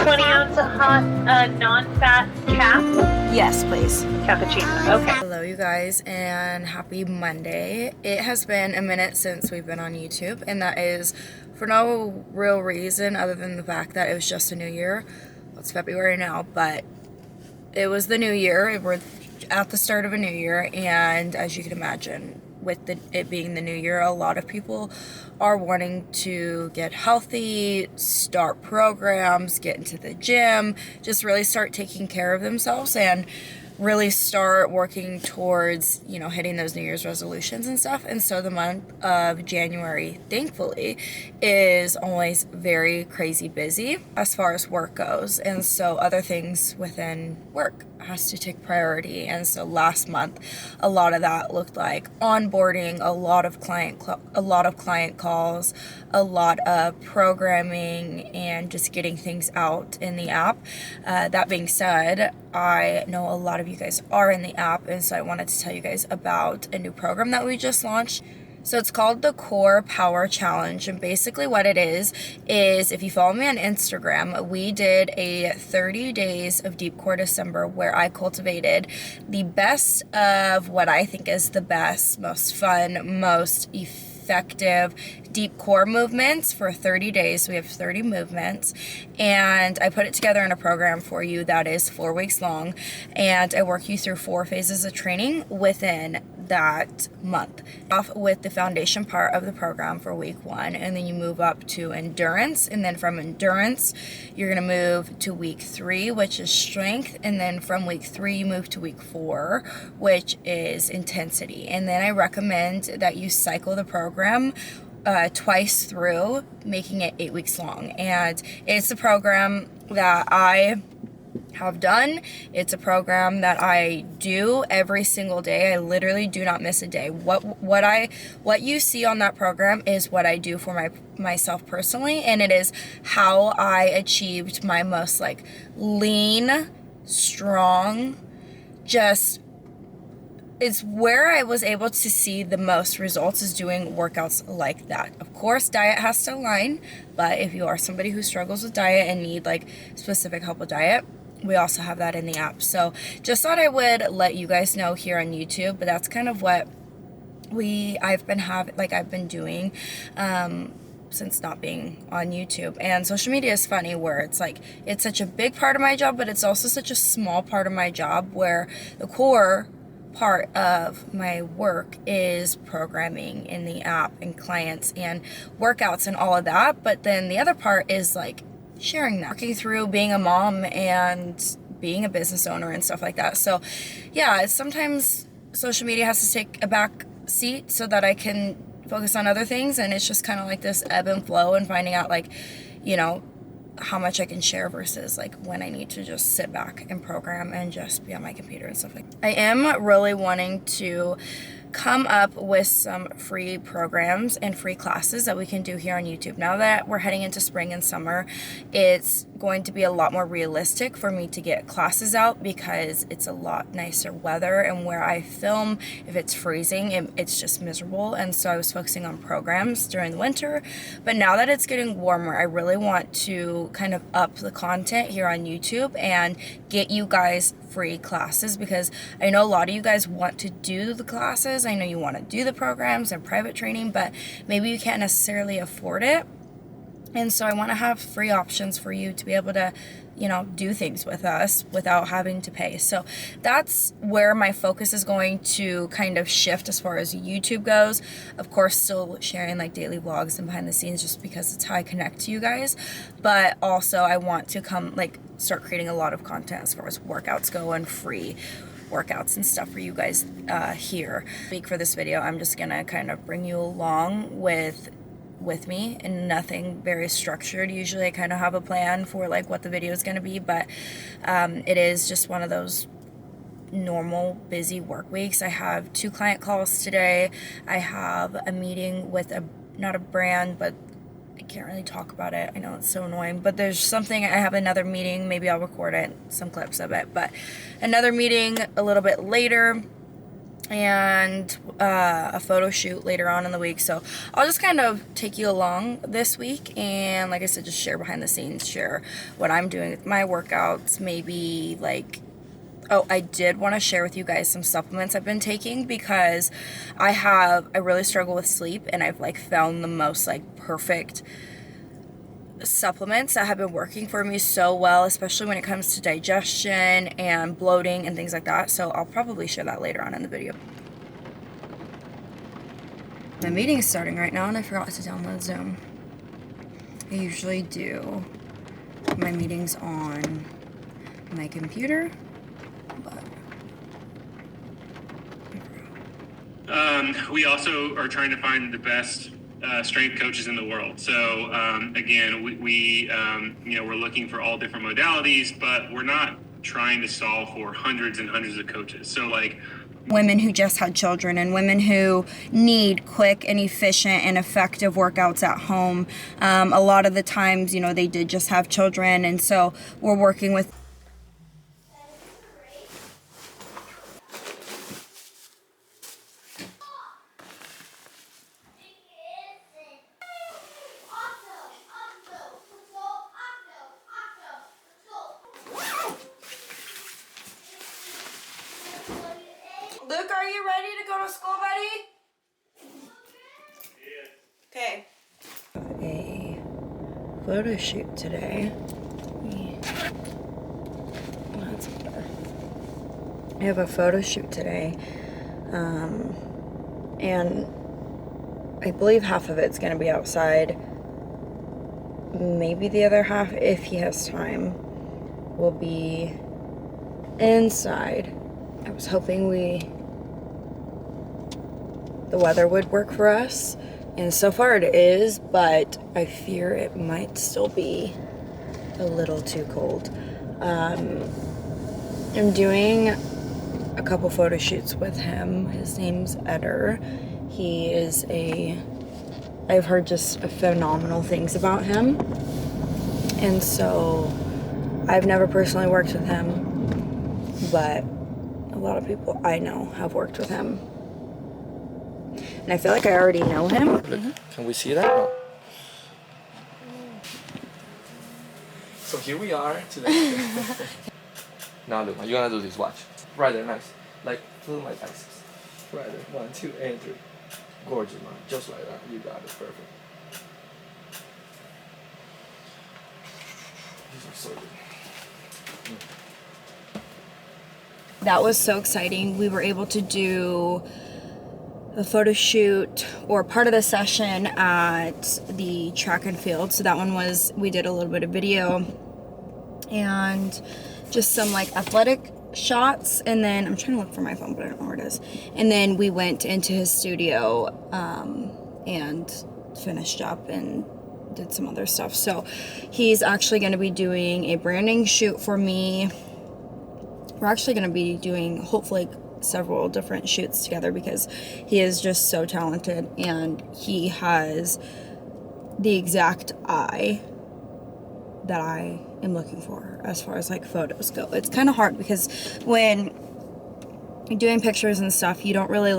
20 ounce hot, non-fat cap? Yes, please. Cappuccino, okay. Hello you guys, and happy Monday. It has been a minute since we've been on YouTube, and that is for no real reason other than the fact that it was just a new year. Well, it's February now, but it was the new year. We're at the start of a new year, and as you can imagine, with it being the new year, a lot of people are wanting to get healthy, start programs, get into the gym, just really start taking care of themselves and really start working towards, you know, hitting those New Year's resolutions and stuff. And so the month of January, thankfully, is always very crazy busy as far as work goes. And so other things within work has to take priority. And so last month, a lot of that looked like onboarding, a lot of client calls, a lot of programming, and just getting things out in the app. That being said, I know a lot of you guys are in the app, and so I wanted to tell you guys about a new program that we just launched. So it's called the Core Power Challenge, and basically what it is if you follow me on Instagram, we did a 30 days of Deep Core December where I cultivated the best of what I think is the best, most fun, most effective deep core movements for 30 days. We have 30 movements, and I put it together in a program for you that is 4 weeks long, and I work you through 4 phases of training within that month. Off with the foundation part of the program for week 1, and then you move up to endurance, and then from endurance you're going to move to week 3, which is strength, and then from week 3 you move to week 4, which is intensity. And then I recommend that you cycle the program twice through, making it 8 weeks long. And it's a program that I have done. It's a program that I do every single day. I literally do not miss a day. What you see on that program is what I do for myself personally, and it is how I achieved my most like lean, strong, just it's where I was able to see the most results is doing workouts like that. Of course, diet has to align, but if you are somebody who struggles with diet and need like specific help with diet, we also have that in the app. So just thought I would let you guys know here on YouTube, but that's kind of what I've been doing since not being on YouTube. And social media is funny where it's like it's such a big part of my job, but it's also such a small part of my job, where the core part of my work is programming in the app and clients and workouts and all of that. But then the other part is like sharing that, working through being a mom and being a business owner and stuff like that. So yeah, sometimes social media has to take a back seat so that I can focus on other things, and it's just kind of like this ebb and flow and finding out like, you know, how much I can share versus like when I need to just sit back and program and just be on my computer and stuff like that. I am really wanting to come up with some free programs and free classes that we can do here on YouTube. Now that we're heading into spring and summer, it's going to be a lot more realistic for me to get classes out because it's a lot nicer weather, and where I film, if it's freezing, it's just miserable. And so I was focusing on programs during the winter, but now that it's getting warmer, I really want to kind of up the content here on YouTube and get you guys free classes, because I know a lot of you guys want to do the classes. I know you want to do the programs and private training, but maybe you can't necessarily afford it. And so I want to have free options for you to be able to, you know, do things with us without having to pay. So that's where my focus is going to kind of shift as far as YouTube goes. Of course, still sharing like daily vlogs and behind the scenes just because it's how I connect to you guys. But also I want to start creating a lot of content as far as workouts go and free workouts and stuff for you guys here. For this video, I'm just gonna kind of bring you along with me, and nothing very structured. Usually I kind of have a plan for like what the video is going to be, but it is just one of those normal busy work weeks. I have 2 client calls today. I have a meeting with not a brand, but I can't really talk about it. I know it's so annoying, but there's something. I have another meeting. Maybe I'll record it, some clips of it, but another meeting a little bit later. and a photo shoot later on in the week. So I'll just kind of take you along this week, and like I said, just share behind the scenes, share what I'm doing with my workouts, maybe like, oh, I did want to share with you guys some supplements I've been taking, because I really struggle with sleep, and I've like found the most like perfect supplements that have been working for me so well, especially when it comes to digestion and bloating and things like that. So I'll probably share that later on in the video. My meeting is starting right now, and I forgot to download Zoom. I usually do my meetings on my computer, but we also are trying to find the best strength coaches in the world. So again, we're looking for all different modalities, but we're not trying to solve for hundreds and hundreds of coaches. So like women who just had children and women who need quick and efficient and effective workouts at home. A lot of the times, they did just have children, and so we're working with Luke, are you ready to go to school, buddy? Okay. A photo shoot today. That's better. I have a photo shoot today, and I believe half of it's going to be outside. Maybe the other half, if he has time, will be inside. I was hoping the weather would work for us, and so far it is, but I fear it might still be a little too cold. I'm doing a couple photo shoots with him. His name's Eder. He is I've heard just phenomenal things about him, and so I've never personally worked with him, but a lot of people I know have worked with him. And I feel like I already know him. Look, can we see that? No. So here we are today. Now look, you're gonna do this, watch. Right there, nice. Like, feel my biceps. Right there, 1, 2, and 3. Gorgeous, man. Just like that. You got it, perfect. These are so good. That was so exciting. We were able to do a photo shoot or part of the session at the track and field. So that one we did a little bit of video and just some like athletic shots, and then I'm trying to look for my phone, but I don't know where it is. And then we went into his studio and finished up and did some other stuff. So he's actually going to be doing a branding shoot for me. We're actually going to be doing hopefully several different shoots together, because he is just so talented, and he has the exact eye that I am looking for as far as like photos go. It's kind of hard because when you're doing pictures and stuff, you don't really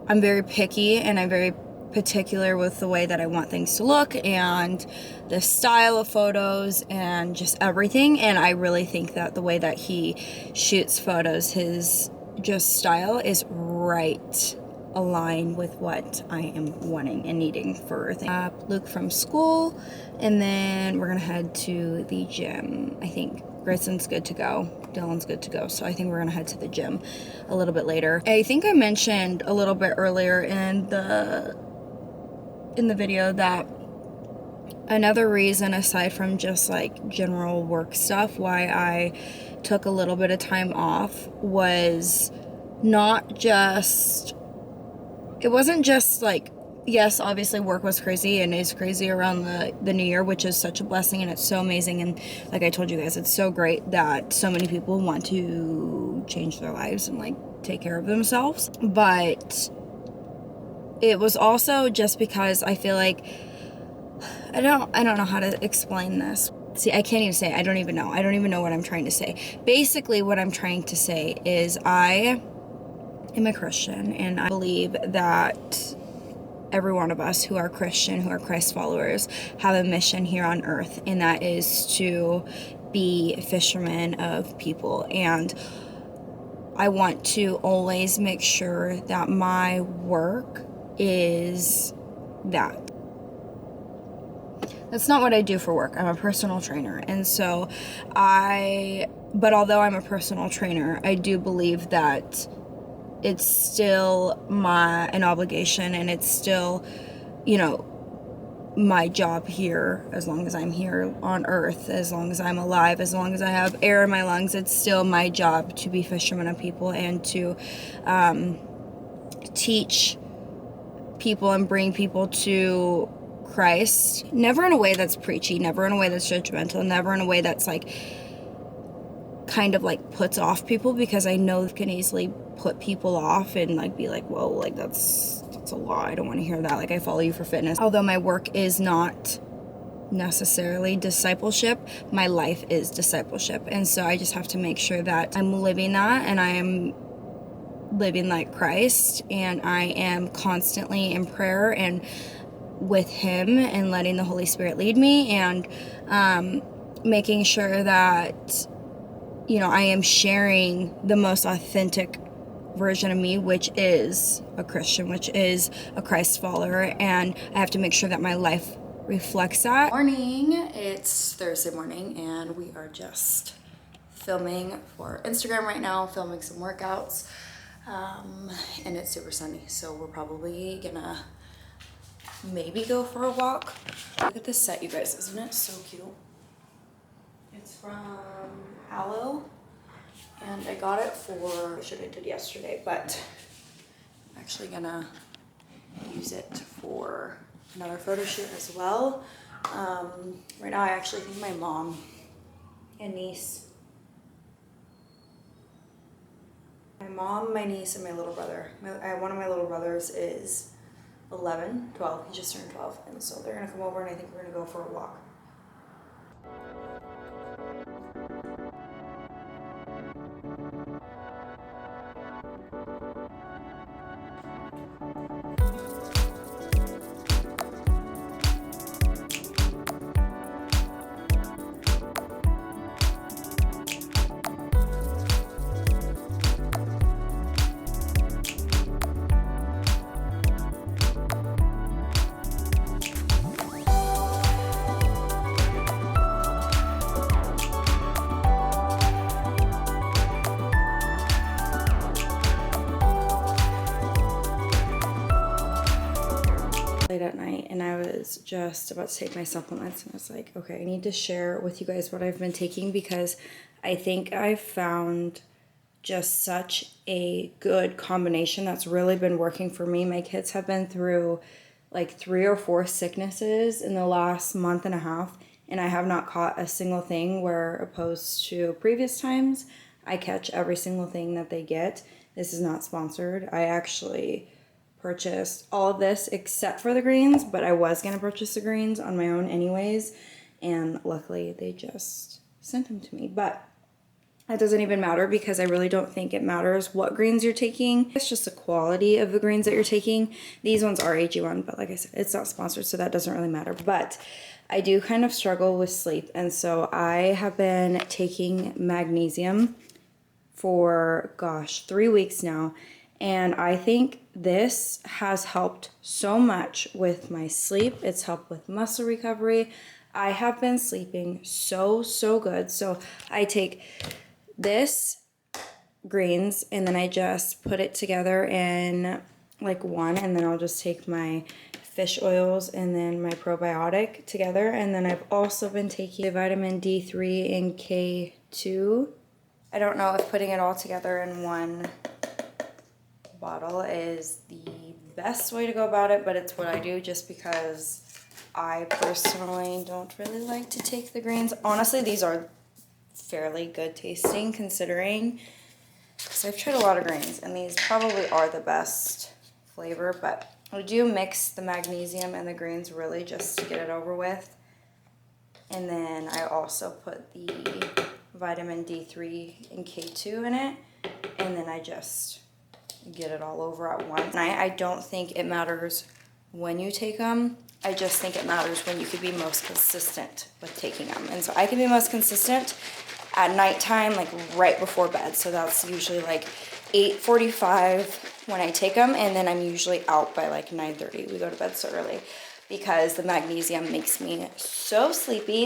I'm very picky, and I'm very particular with the way that I want things to look and the style of photos and just everything. And I really think that the way that he shoots photos, his just style is right aligned with what I am wanting and needing for things. Luke from school, and then we're gonna head to the gym. I think Grayson's good to go, Dylan's good to go, so I think we're gonna head to the gym a little bit later. I think I mentioned a little bit earlier in the video that another reason, aside from just like general work stuff, why I took a little bit of time off was not just, it wasn't just like, yes, obviously work was crazy and is crazy around the new year, which is such a blessing, and it's so amazing. And like I told you guys, it's so great that so many people want to change their lives and like take care of themselves. But it was also just because I feel like, I don't know how to explain this. See, I can't even say, I don't even know what I'm trying to say. Basically what I'm trying to say is I am a Christian, and I believe that every one of us who are Christian, who are Christ followers, have a mission here on earth, and that is to be fishermen of people. And I want to always make sure that my work is that. That's not what I do for work. I'm a personal trainer. And so but although I'm a personal trainer, I do believe that it's still an obligation, and it's still, you know, my job here, as long as I'm here on earth, as long as I'm alive, as long as I have air in my lungs, it's still my job to be fishermen of people and to teach people and bring people to Christ. Never in a way that's preachy, never in a way that's judgmental, never in a way that's like kind of like puts off people, because I know it can easily put people off and like be like, whoa, like that's a lie, I don't want to hear that, like I follow you for fitness. Although my work is not necessarily discipleship, my life is discipleship, and so I just have to make sure that I'm living that, and I am living like Christ, and I am constantly in prayer and with him and letting the Holy Spirit lead me, and making sure that, you know, I am sharing the most authentic version of me, which is a Christian, which is a Christ follower, and I have to make sure that my life reflects that. Morning, it's Thursday morning, and we are just filming for Instagram right now, filming some workouts, and it's super sunny, so we're probably gonna maybe go for a walk. Look at this set, you guys, isn't it so cute? It's from Aloe, and I got it for a shoot I did yesterday, but I'm actually gonna use it for another photo shoot as well. Right now I actually think my mom and niece, my niece, and my little brother, one of my little brothers is 11, 12, he just turned 12, and so they're gonna come over, and I think we're gonna go for a walk. Late at night, and I was just about to take my supplements, and I was like, okay, I need to share with you guys what I've been taking, because I think I've found just such a good combination that's really been working for me. My kids have been through like 3 or 4 sicknesses in the last month and a half, and I have not caught a single thing, where opposed to previous times I catch every single thing that they get. This is not sponsored. I actually purchased all of this except for the greens, but I was gonna purchase the greens on my own anyways, and luckily they just sent them to me. But that doesn't even matter, because I really don't think it matters what greens you're taking. It's just the quality of the greens that you're taking. These ones are AG1, but like I said, it's not sponsored, so that doesn't really matter. But I do kind of struggle with sleep, and so I have been taking magnesium for, gosh, 3 weeks now. And I think this has helped so much with my sleep. It's helped with muscle recovery. I have been sleeping so good. So I take this greens, and then I just put it together in like one, and then I'll just take my fish oils and then my probiotic together. And then I've also been taking vitamin D3 and K2. I don't know if putting it all together in one bottle is the best way to go about it, but it's what I do, just because I personally don't really like to take the greens. Honestly, these are fairly good tasting, considering, because I've tried a lot of greens, and these probably are the best flavor, but I do mix the magnesium and the greens really just to get it over with. And then I also put the vitamin D3 and K2 in it, and then I just get it all over at once. And I don't think it matters when you take them. I just think it matters when you could be most consistent with taking them. And so I can be most consistent at nighttime, like right before bed. So that's usually like 8:45 when I take them, and then I'm usually out by like 9:30. We go to bed so early because the magnesium makes me so sleepy.